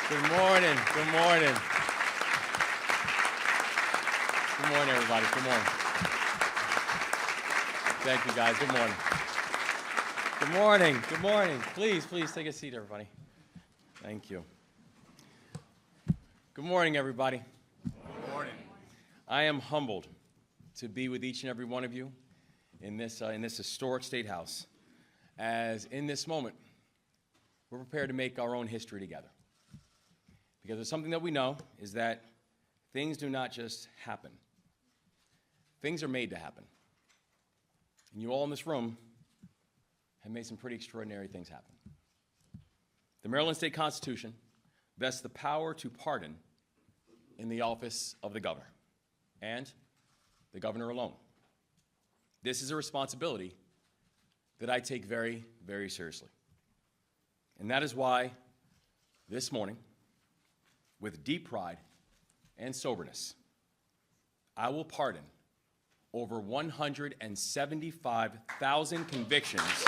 Good morning. Good morning. Good morning, everybody. Good morning. Thank you, guys. Good morning. Good morning. Good morning. Please take a seat, everybody. Thank you. Good morning, everybody. Good morning. I am humbled to be with each and every one of you in this historic State House, as in this moment, we're prepared to make our own history together. Because there's something that we know is that things do not just happen. Things are made to happen. And you all in this room have made some pretty extraordinary things happen. The Maryland State Constitution vests the power to pardon in the office of the governor, and the governor alone. This is a responsibility that I take very, very seriously. And that is why this morning, with deep pride and soberness, I will pardon over 175,000 convictions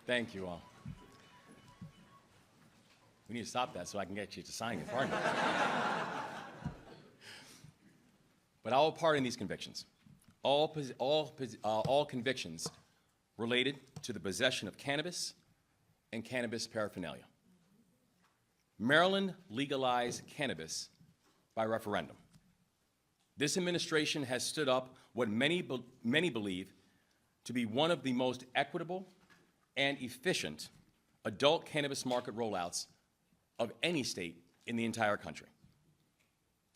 Thank you all. We need to stop that so I can get you to sign your pardon. But I will pardon these convictions. All convictions related to the possession of cannabis and cannabis paraphernalia. Maryland legalized cannabis by referendum. This administration has stood up what many believe to be one of the most equitable and efficient adult cannabis market rollouts of any state in the entire country.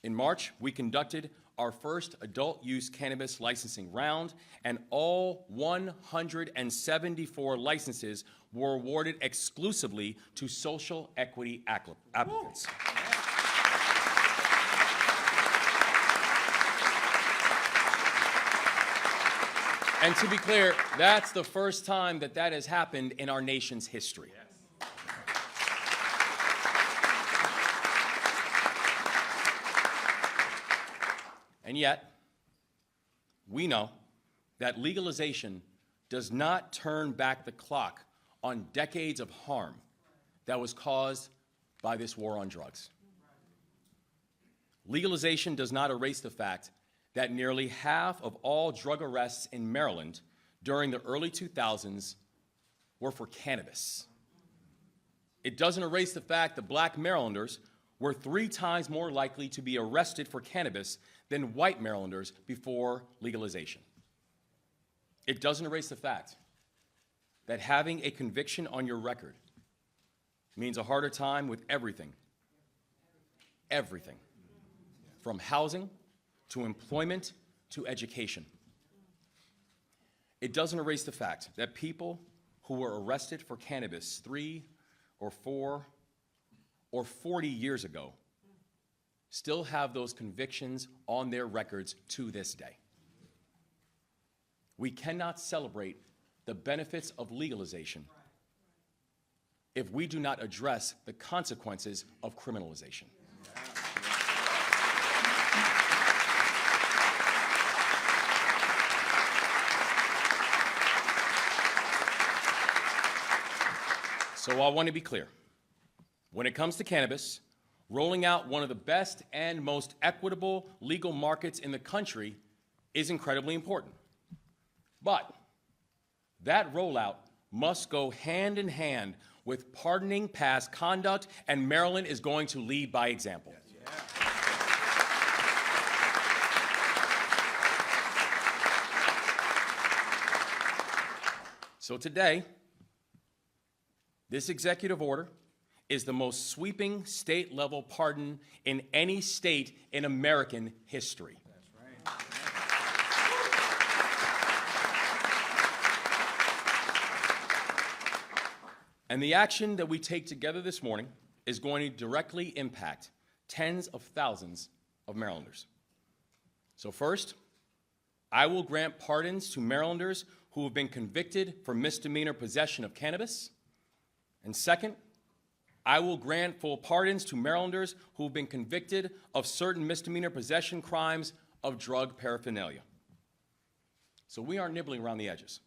In March, we conducted our first adult use cannabis licensing round, and all 174 licenses were awarded exclusively to social equity applicants. And to be clear, that's the first time that that has happened in our nation's history. Yes. And yet, we know that legalization does not turn back the clock on decades of harm that was caused by this war on drugs. Legalization does not erase the fact that nearly half of all drug arrests in Maryland during the early 2000s were for cannabis. It doesn't erase the fact that Black Marylanders were 3 times more likely to be arrested for cannabis than white Marylanders before legalization. It doesn't erase the fact that having a conviction on your record means a harder time with everything, from housing to employment, to education. It doesn't erase the fact that people who were arrested for cannabis 3 or 4 or 40 years ago still have those convictions on their records to this day. We cannot celebrate the benefits of legalization if we do not address the consequences of criminalization. So I want to be clear. When it comes to cannabis, rolling out one of the best and most equitable legal markets in the country is incredibly important. But that rollout must go hand in hand with pardoning past conduct, and Maryland is going to lead by example. So today, this executive order is the most sweeping state-level pardon in any state in American history. That's right. And the action that we take together this morning is going to directly impact tens of thousands of Marylanders. So first, I will grant pardons to Marylanders who have been convicted for misdemeanor possession of cannabis. And second, I will grant full pardons to Marylanders who have been convicted of certain misdemeanor possession crimes of drug paraphernalia. So we aren't nibbling around the edges.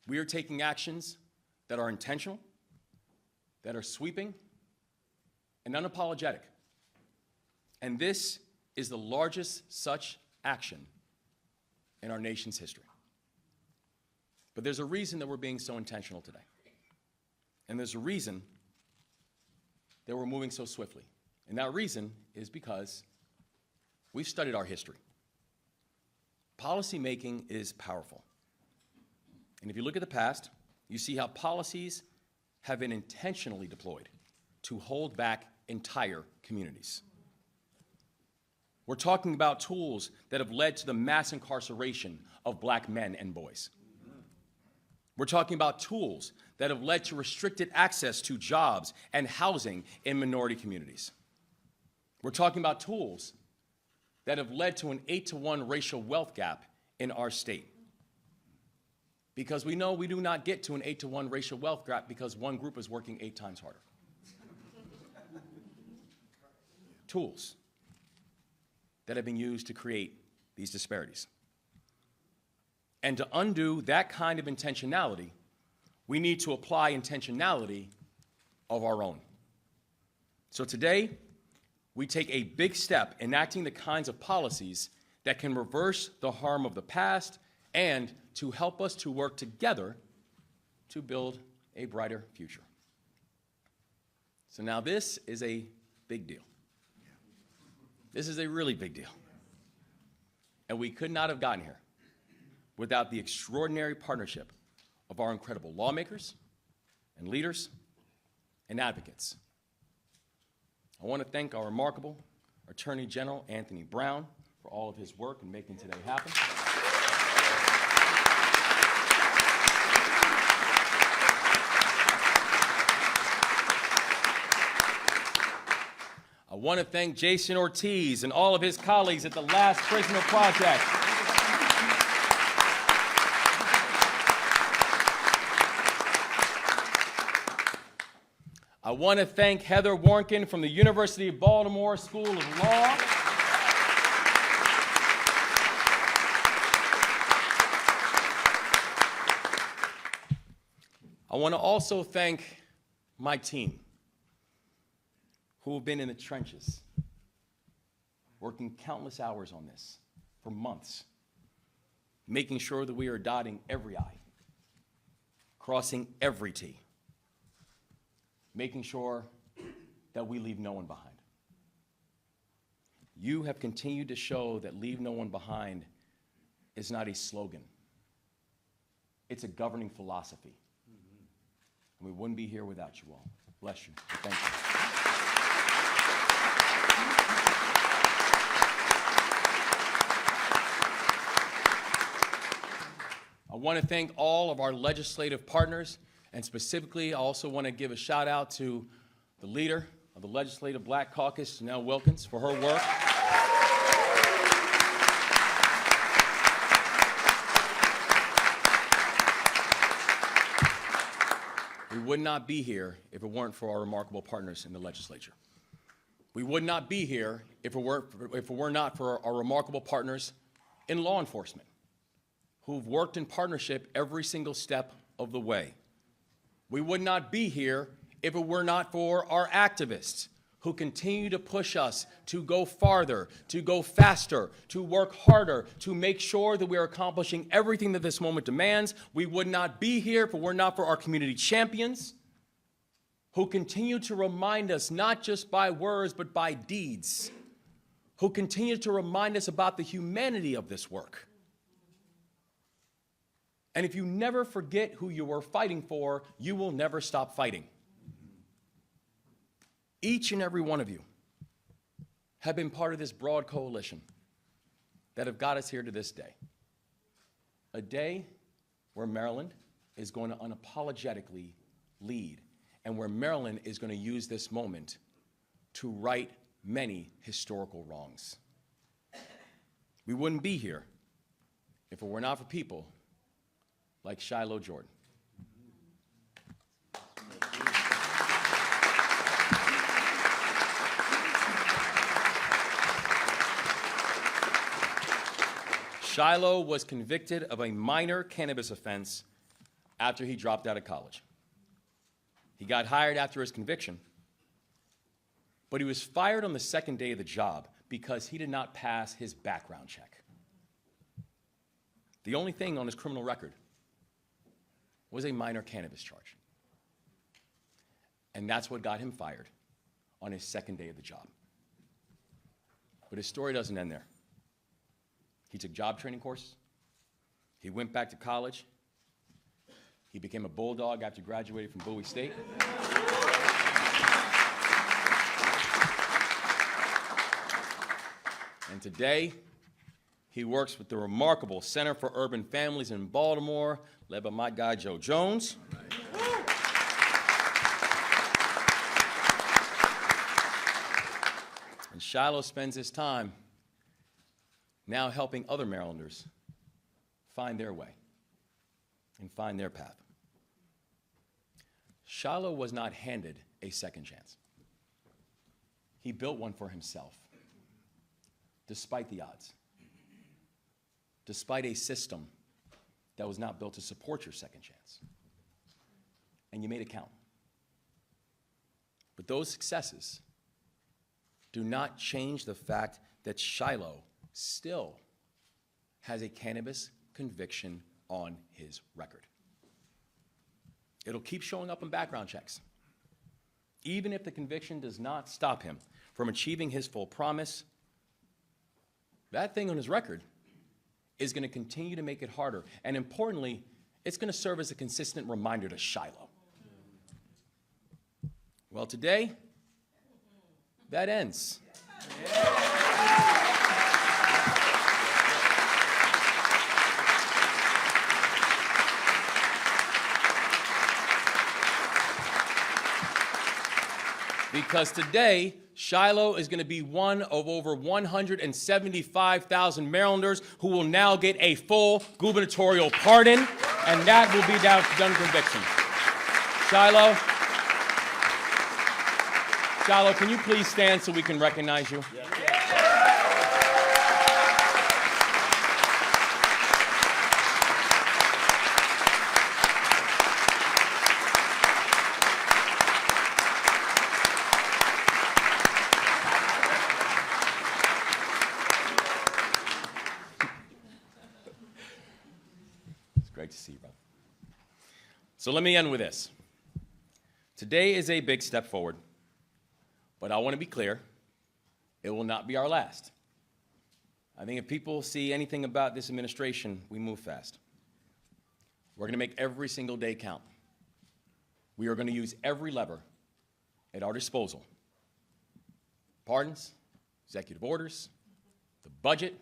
We are taking actions that are intentional, that are sweeping, and unapologetic. And this is the largest such action in our nation's history. But there's a reason that we're being so intentional today. And there's a reason that we're moving so swiftly. And that reason is because we've studied our history. Policymaking is powerful. And if you look at the past, you see how policies have been intentionally deployed to hold back entire communities. We're talking about tools that have led to the mass incarceration of black men and boys. We're talking about tools that have led to restricted access to jobs and housing in minority communities. We're talking about tools that have led to an 8-to-1 racial wealth gap in our state. Because we know we do not get to an 8-to-1 racial wealth gap because one group is working 8 times harder. Tools that have been used to create these disparities. And to undo that kind of intentionality, we need to apply intentionality of our own. So today, we take a big step enacting the kinds of policies that can reverse the harm of the past and to help us to work together to build a brighter future. So now this is a big deal. This is a really big deal. And we could not have gotten here without the extraordinary partnership of our incredible lawmakers and leaders and advocates. I want to thank our remarkable Attorney General Anthony Brown for all of his work in making today happen. I want to thank Jason Ortiz and all of his colleagues at the Last Prisoner Project. I want to thank Heather Warnken from the University of Baltimore School of Law. I want to also thank my team, who have been in the trenches, working countless hours on this for months, making sure that we are dotting every I, crossing every T, making sure that we leave no one behind. You have continued to show that leave no one behind is not a slogan. It's a governing philosophy. And we wouldn't be here without you all. Bless you. Thank you. I want to thank all of our legislative partners, and specifically, I also want to give a shout out to the leader of the Legislative Black Caucus, Janelle Wilkins, for her work. We would not be here if it weren't for our remarkable partners in the legislature. We would not be here if it were not for our remarkable partners in law enforcement, who've worked in partnership every single step of the way. We would not be here if it were not for our activists, who continue to push us to go farther, to go faster, to work harder, to make sure that we are accomplishing everything that this moment demands. We would not be here if it were not for our community champions, who continue to remind us, not just by words, but by deeds, who continue to remind us about the humanity of this work. And if you never forget who you were fighting for, you will never stop fighting. Each and every one of you have been part of this broad coalition that have got us here to this day. A day where Maryland is going to unapologetically lead and where Maryland is going to use this moment to right many historical wrongs. We wouldn't be here if it were not for people like Shiloh Jordan. Shiloh was convicted of a minor cannabis offense after he dropped out of college. He got hired after his conviction, but he was fired on the second day of the job because he did not pass his background check. The only thing on his criminal record was a minor cannabis charge. And that's what got him fired on his second day of the job. But his story doesn't end there. He took job training courses. He went back to college. He became a bulldog after graduating from Bowie State. And today, he works with the remarkable Center for Urban Families in Baltimore, led by my guy, Joe Jones. And Shiloh spends his time now helping other Marylanders find their way and find their path. Shiloh was not handed a second chance. He built one for himself, despite the odds, despite a system that was not built to support your second chance. And you made it count. But those successes do not change the fact that Shiloh still has a cannabis conviction on his record. It'll keep showing up in background checks, even if the conviction does not stop him from achieving his full promise. That thing on his record is going to continue to make it harder, and importantly, it's going to serve as a consistent reminder to Shiloh. Well, today, that ends. Because today, Shiloh is going to be one of over 175,000 Marylanders who will now get a full gubernatorial pardon, and that will be done conviction. Shiloh, can you please stand so we can recognize you? Yeah. Great to see you, brother. So let me end with this. Today is a big step forward, but I want to be clear, it will not be our last. I think if people see anything about this administration, we move fast. We're going to make every single day count. We are going to use every lever at our disposal. Pardons, executive orders, the budget,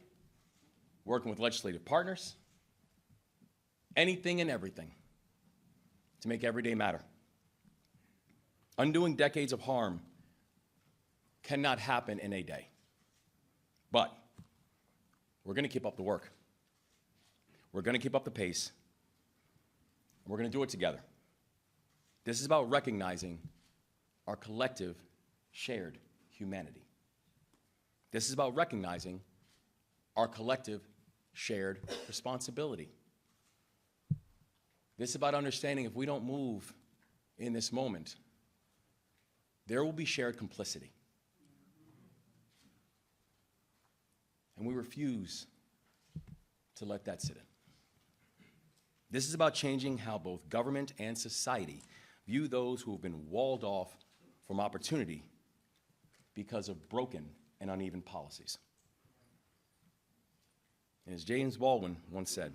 working with legislative partners, anything and everything to make every day matter. Undoing decades of harm cannot happen in a day. But we're going to keep up the work. We're going to keep up the pace. We're going to do it together. This is about recognizing our collective shared humanity. This is about recognizing our collective shared responsibility. This is about understanding if we don't move in this moment, there will be shared complicity. And we refuse to let that sit in. This is about changing how both government and society view those who have been walled off from opportunity because of broken and uneven policies. And as James Baldwin once said,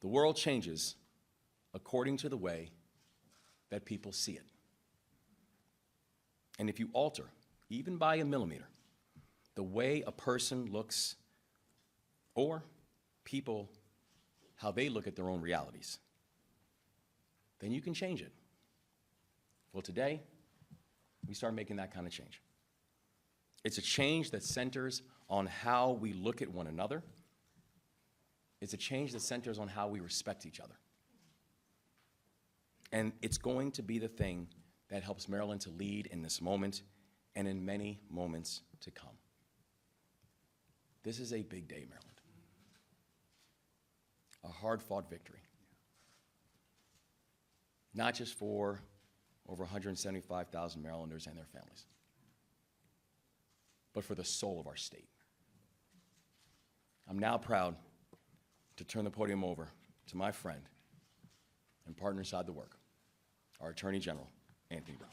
the world changes according to the way that people see it. And if you alter, even by a millimeter, the way a person looks, or people, how they look at their own realities, then you can change it. Well, today, we start making that kind of change. It's a change that centers on how we look at one another. It's a change that centers on how we respect each other. And it's going to be the thing that helps Maryland to lead in this moment and in many moments to come. This is a big day, Maryland. A hard-fought victory. Not just for over 175,000 Marylanders and their families, but for the soul of our state. I'm now proud to turn the podium over to my friend and partner inside the work, our Attorney General, Anthony Brown.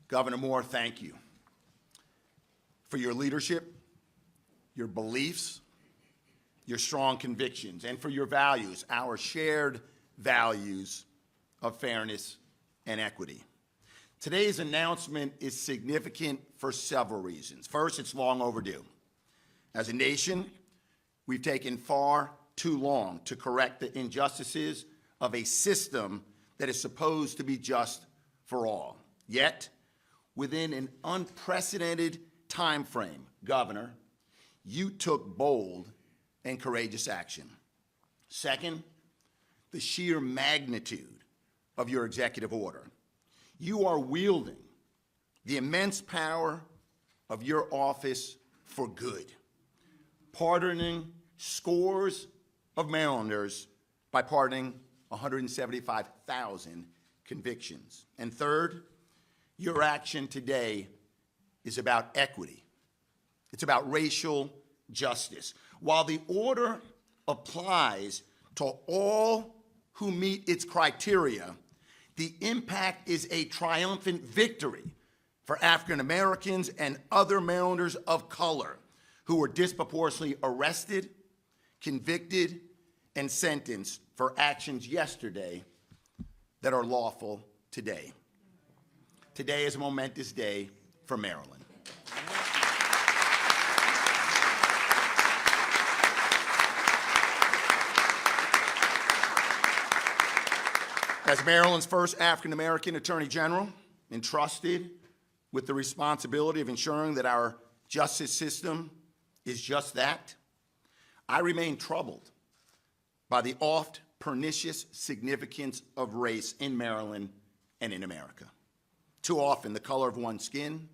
Governor Moore, thank you for your leadership, your beliefs, your strong convictions, and for your values, our shared values of fairness and equity. Today's announcement is significant for several reasons. First, it's long overdue. As a nation, we've taken far too long to correct the injustices of a system that is supposed to be just for all. Yet, within an unprecedented time frame, Governor, you took bold and courageous action. Second, the sheer magnitude of your executive order. You are wielding the immense power of your office for good, pardoning scores of Marylanders by pardoning 175,000 convictions. And third, your action today is about equity. It's about racial justice. While the order applies to all who meet its criteria, the impact is a triumphant victory for African Americans and other Marylanders of color who were disproportionately arrested, convicted, and sentenced for actions yesterday that are lawful today. Today is a momentous day for Maryland. As Maryland's first African-American Attorney General, entrusted with the responsibility of ensuring that our justice system is just that, I remain troubled by the oft pernicious significance of race in Maryland and in America. Too often, the color of one's skin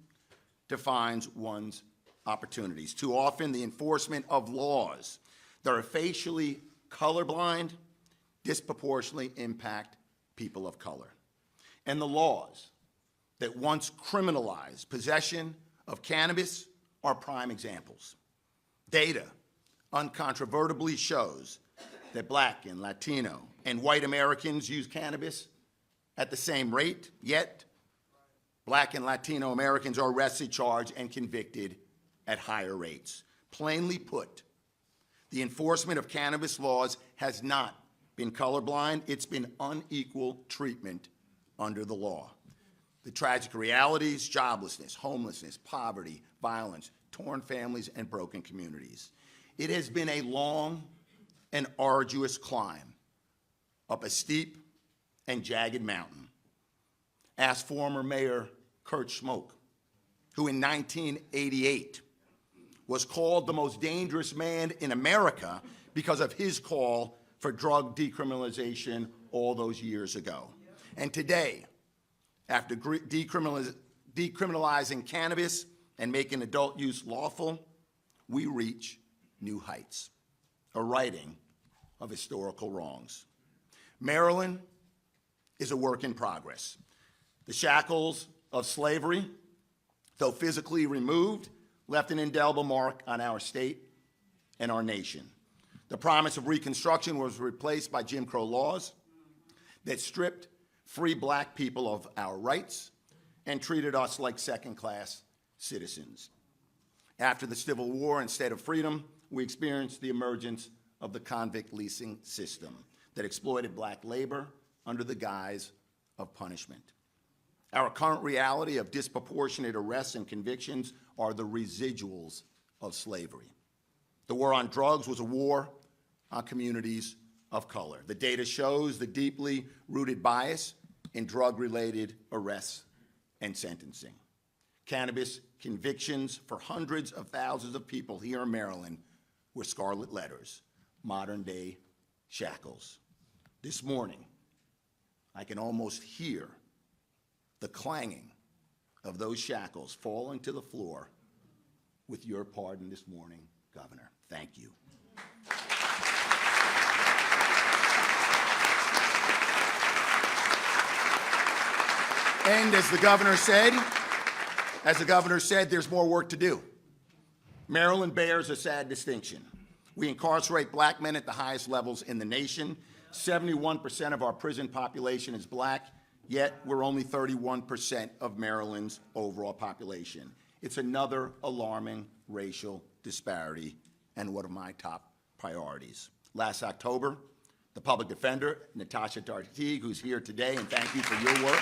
defines one's opportunities. Too often, the enforcement of laws that are facially colorblind disproportionately impact people of color. And the laws that once criminalized possession of cannabis are prime examples. Data uncontrovertibly shows that Black and Latino and white Americans use cannabis at the same rate, yet Black and Latino Americans are arrested, charged, and convicted at higher rates. Plainly put, the enforcement of cannabis laws has not been colorblind. It's been unequal treatment under the law. The tragic realities: joblessness, homelessness, poverty, violence, torn families, and broken communities. It has been a long and arduous climb up a steep and jagged mountain. Ask former Mayor Kurt Schmoke, who in 1988 was called the most dangerous man in America because of his call for drug decriminalization all those years ago. And today, after decriminalizing cannabis and making adult use lawful, we reach new heights, a righting of historical wrongs. Maryland is a work in progress. The shackles of slavery, though physically removed, left an indelible mark on our state and our nation. The promise of Reconstruction was replaced by Jim Crow laws that stripped free Black people of our rights and treated us like second-class citizens. After the Civil War, instead of freedom, we experienced the emergence of the convict leasing system that exploited Black labor under the guise of punishment. Our current reality of disproportionate arrests and convictions are the residuals of slavery. The war on drugs was a war on communities of color. The data shows the deeply rooted bias in drug-related arrests and sentencing. Cannabis convictions for hundreds of thousands of people here in Maryland were scarlet letters, modern-day shackles. This morning, I can almost hear the clanging of those shackles falling to the floor with your pardon this morning, Governor. Thank you. And as the governor said, there's more work to do. Maryland bears a sad distinction. We incarcerate black men at the highest levels in the nation. 71% of our prison population is black, yet we're only 31% of Maryland's overall population. It's another alarming racial disparity and one of my top priorities. Last October, the public defender, Natasha Darteague, who's here today, and thank you for your work.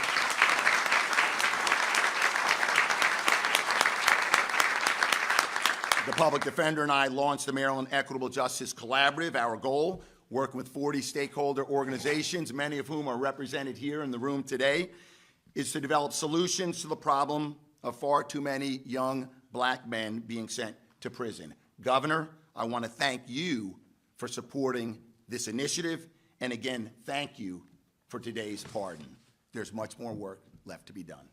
The public defender and I launched the Maryland Equitable Justice Collaborative. Our goal, working with 40 stakeholder organizations, many of whom are represented here in the room today, is to develop solutions to the problem of far too many young black men being sent to prison. Governor, I want to thank you for supporting this initiative, and again, thank you for today's pardon. There's much more work left to be done.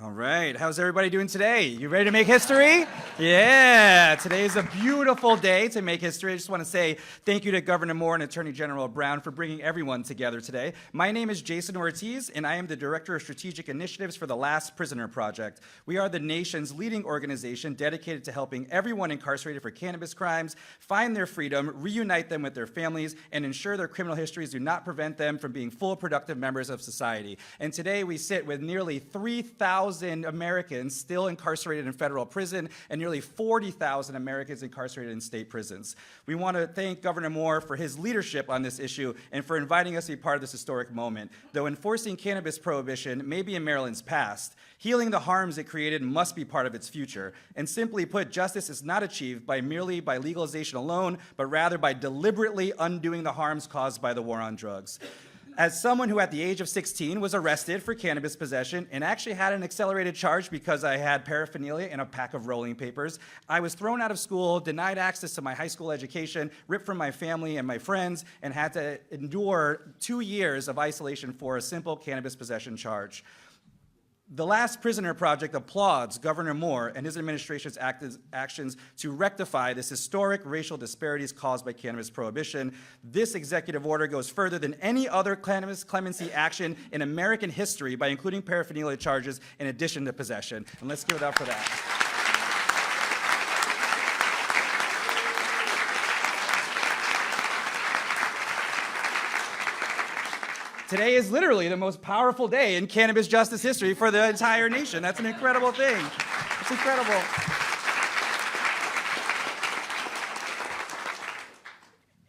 All right, how's everybody doing today? You ready to make history? Yeah, today is a beautiful day to make history. I just want to say thank you to Governor Moore and Attorney General Brown for bringing everyone together today. My name is Jason Ortiz, and I am the Director of Strategic Initiatives for the Last Prisoner Project. We are the nation's leading organization dedicated to helping everyone incarcerated for cannabis crimes find their freedom, reunite them with their families, and ensure their criminal histories do not prevent them from being full productive members of society. And today we sit with nearly 3,000 Americans still incarcerated in federal prison and nearly 40,000 Americans incarcerated in state prisons. We want to thank Governor Moore for his leadership on this issue and for inviting us to be part of this historic moment. Though enforcing cannabis prohibition may be in Maryland's past, healing the harms it created must be part of its future. And simply put, justice is not achieved merely by legalization alone, but rather by deliberately undoing the harms caused by the war on drugs. As someone who at the age of 16 was arrested for cannabis possession and actually had an accelerated charge because I had paraphernalia and a pack of rolling papers, I was thrown out of school, denied access to my high school education, ripped from my family and my friends, and had to endure 2 years of isolation for a simple cannabis possession charge. The Last Prisoner Project applauds Governor Moore and his administration's actions to rectify this historic racial disparities caused by cannabis prohibition. This executive order goes further than any other cannabis clemency action in American history by including paraphernalia charges in addition to possession. And let's give it up for that. Today is literally the most powerful day in cannabis justice history for the entire nation. That's an incredible thing. It's incredible.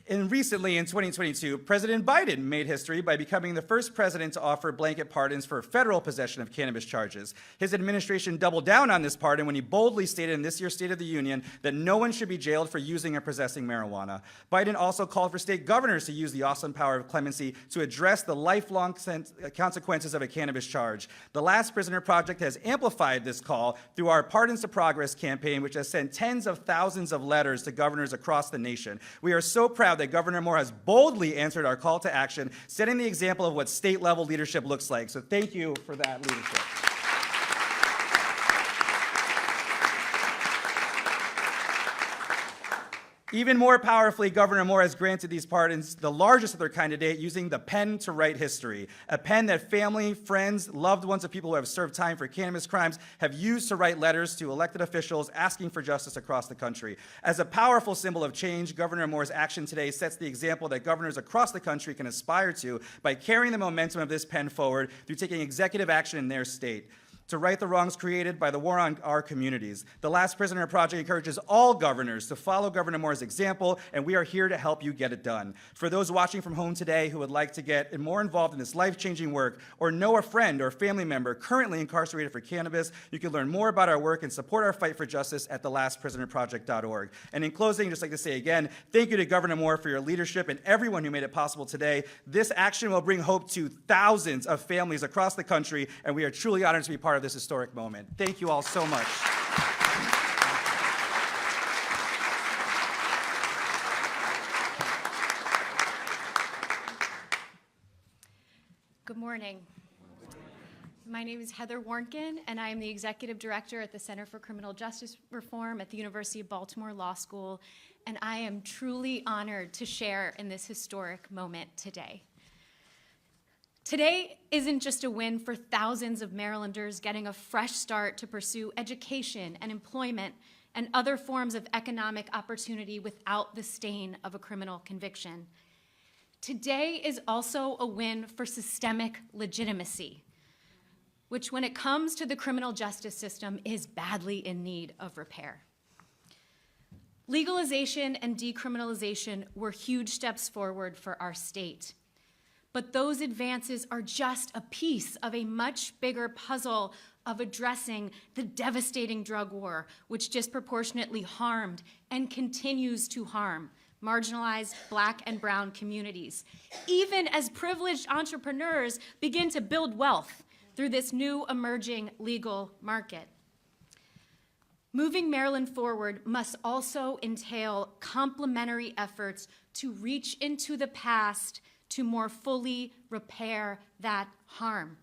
And recently, in 2022, President Biden made history by becoming the first president to offer blanket pardons for federal possession of cannabis charges. His administration doubled down on this pardon when he boldly stated in this year's State of the Union that no one should be jailed for using or possessing marijuana. Biden also called for state governors to use the awesome power of clemency to address the lifelong consequences of a cannabis charge. The Last Prisoner Project has amplified this call through our Pardons to Progress campaign, which has sent tens of thousands of letters to governors across the nation. We are so proud that Governor Moore has boldly answered our call to action, setting the example of what state-level leadership looks like. So thank you for that leadership. Even more powerfully, Governor Moore has granted these pardons, the largest of their kind to date, using the pen to write history, a pen that family, friends, loved ones of people who have served time for cannabis crimes have used to write letters to elected officials asking for justice across the country. As a powerful symbol of change, Governor Moore's action today sets the example that governors across the country can aspire to by carrying the momentum of this pen forward through taking executive action in their state. to right the wrongs created by the war on our communities. The Last Prisoner Project encourages all governors to follow Governor Moore's example, and we are here to help you get it done. For those watching from home today who would like to get more involved in this life-changing work or know a friend or family member currently incarcerated for cannabis, you can learn more about our work and support our fight for justice at thelastprisonerproject.org. And in closing, I'd just like to say again, thank you to Governor Moore for your leadership and everyone who made it possible today. This action will bring hope to thousands of families across the country, and we are truly honored to be part of this historic moment. Thank you all so much. Good morning. My name is Heather Warnken, and I am the Executive Director at the Center for Criminal Justice Reform at the University of Baltimore Law School, and I am truly honored to share in this historic moment today. Today isn't just a win for thousands of Marylanders getting a fresh start to pursue education and employment and other forms of economic opportunity without the stain of a criminal conviction. Today is also a win for systemic legitimacy, which when it comes to the criminal justice system is badly in need of repair. Legalization and decriminalization were huge steps forward for our state. But those advances are just a piece of a much bigger puzzle of addressing the devastating drug war, which disproportionately harmed and continues to harm marginalized Black and brown communities, even as privileged entrepreneurs begin to build wealth through this new emerging legal market. Moving Maryland forward must also entail complementary efforts to reach into the past to more fully repair that harm.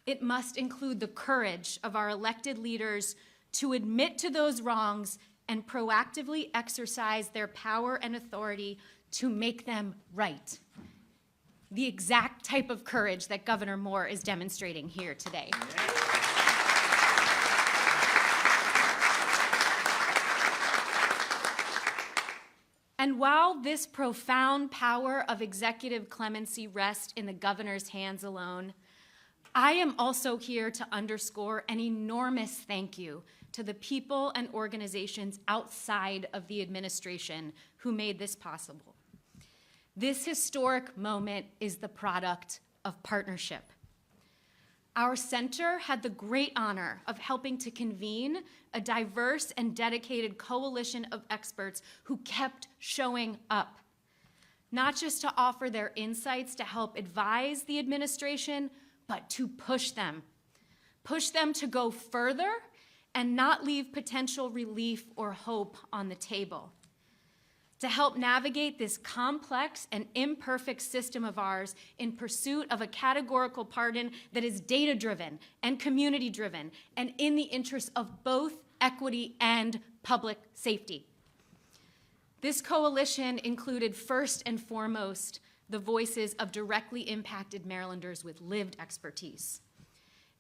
It must include the courage of our elected leaders to admit to those wrongs and proactively exercise their power and authority to make them right. The exact type of courage that Governor Moore is demonstrating here today. And while this profound power of executive clemency rests in the governor's hands alone, I am also here to underscore an enormous thank you to the people and organizations outside of the administration who made this possible. This historic moment is the product of partnership. Our center had the great honor of helping to convene a diverse and dedicated coalition of experts who kept showing up, not just to offer their insights to help advise the administration, but to push them to go further and not leave potential relief or hope on the table. To help navigate this complex and imperfect system of ours in pursuit of a categorical pardon that is data-driven and community-driven and in the interest of both equity and public safety. This coalition included first and foremost the voices of directly impacted Marylanders with lived expertise,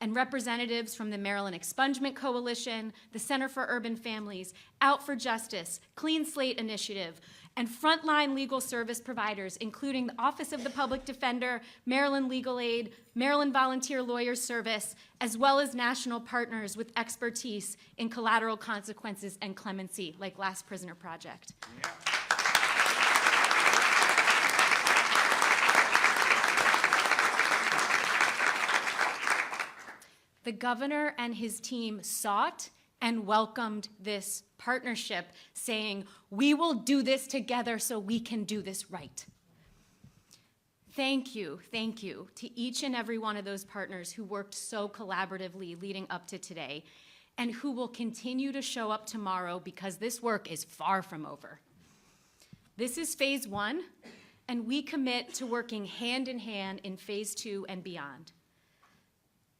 and representatives from the Maryland Expungement Coalition, the Center for Urban Families, Out for Justice, Clean Slate Initiative, and frontline legal service providers, including the Office of the Public Defender, Maryland Legal Aid, Maryland Volunteer Lawyers Service, as well as national partners with expertise in collateral consequences and clemency, like Last Prisoner Project. Yeah. The governor and his team sought and welcomed this partnership, saying, we will do this together so we can do this right. Thank you to each and every one of those partners who worked so collaboratively leading up to today and who will continue to show up tomorrow because this work is far from over. This is phase 1, and we commit to working hand in hand in phase 2 and beyond.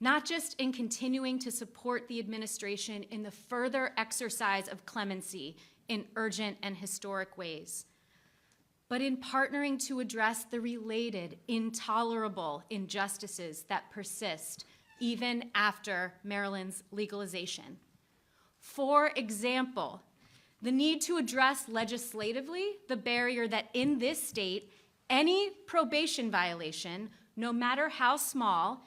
Not just in continuing to support the administration in the further exercise of clemency in urgent and historic ways, but in partnering to address the related, intolerable injustices that persist even after Maryland's legalization. For example, the need to address legislatively the barrier that in this state, any probation violation, no matter how small,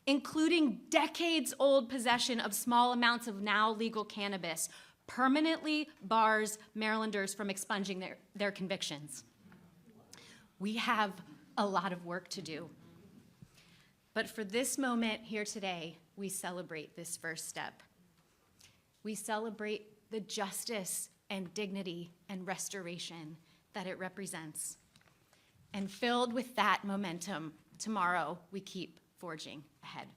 including decades-old possession of small amounts of now legal cannabis, permanently bars Marylanders from expunging their convictions. We have a lot of work to do. But for this moment here today, we celebrate this first step. We celebrate the justice and dignity and restoration that it represents. And filled with that momentum, tomorrow we keep forging ahead.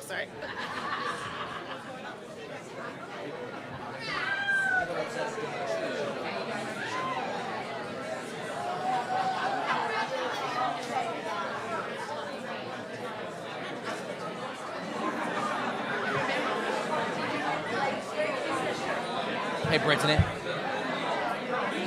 Sorry. Hey, Brittany.